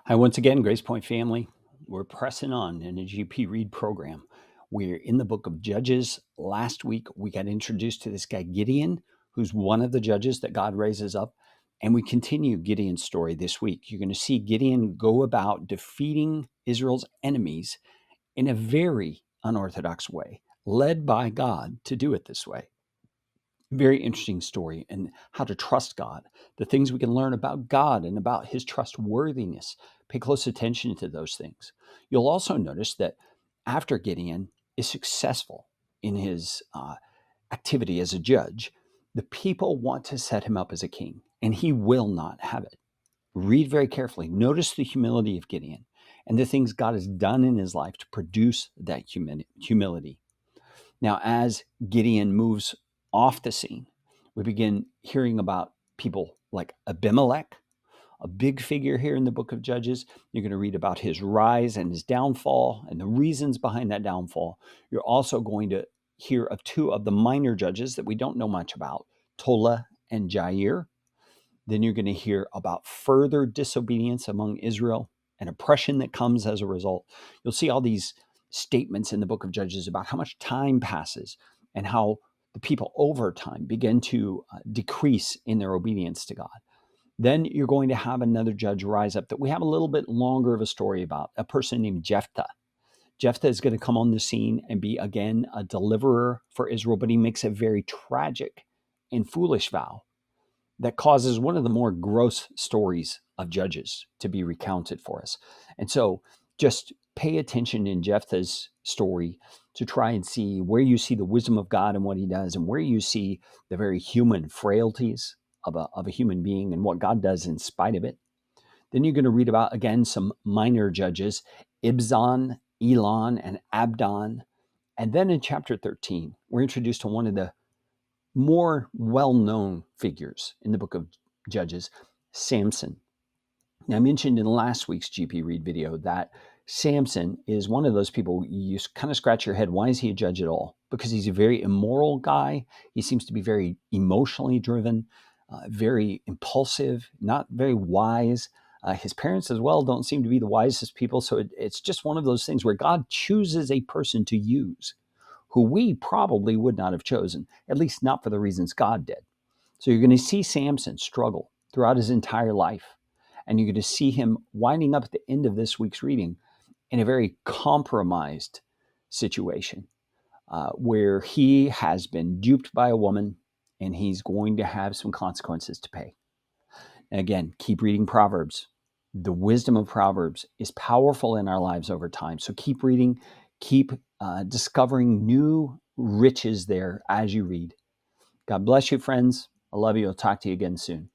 Hi, once again, Grace Point family. We're pressing on in a GPRead program. We're in the book of Judges. Last week, we got introduced to this guy, Gideon, who's one of the judges that God raises up. And we continue Gideon's story this week. You're going to see Gideon go about defeating Israel's enemies in a very unorthodox way, led by God to do it this way. Very interesting story, and how to trust God, the things we can learn about God and about his trustworthiness. Pay close attention to those things. You'll also notice that after Gideon is successful in his activity as a judge, the people want to set him up as a king, and he will not have it. Read very carefully. Notice the humility of Gideon and the things God has done in his life to produce that humility. Now, as Gideon moves off the scene, we begin hearing about people like Abimelech, a big figure here in the book of Judges. You're going to read about his rise and his downfall and the reasons behind that downfall. You're also going to hear of two of the minor judges that we don't know much about, Tola and Jair. Then you're going to hear about further disobedience among Israel and oppression that comes as a result. You'll see all these statements in the book of Judges about how much time passes and how the people over time begin to decrease in their obedience to God. Then you're going to have another judge rise up that we have a little bit longer of a story about, a person named Jephthah. Jephthah is going to come on the scene and be again a deliverer for Israel, but he makes a very tragic and foolish vow that causes one of the more gross stories of Judges to be recounted for us. And so just pay attention in Jephthah's story to try and see where you see the wisdom of God and what he does, and where you see the very human frailties of a human being and what God does in spite of it. Then you're going to read about, again, some minor judges, Ibzan, Elon, and Abdon. And then in chapter 13, we're introduced to one of the more well-known figures in the book of Judges, Samson. Now, I mentioned in last week's GPRead video that Samson is one of those people you kind of scratch your head. Why is he a judge at all? Because he's a very immoral guy. He seems to be very emotionally driven, very impulsive, not very wise. His parents as well don't seem to be the wisest people. So it's just one of those things where God chooses a person to use who we probably would not have chosen, at least not for the reasons God did. So you're going to see Samson struggle throughout his entire life. And you're going to see him winding up at the end of this week's reading in a very compromised situation where he has been duped by a woman and he's going to have some consequences to pay. And again, keep reading Proverbs. The wisdom of Proverbs is powerful in our lives over time. So keep reading, keep discovering new riches there as you read. God bless you, friends. I love you. I'll talk to you again soon.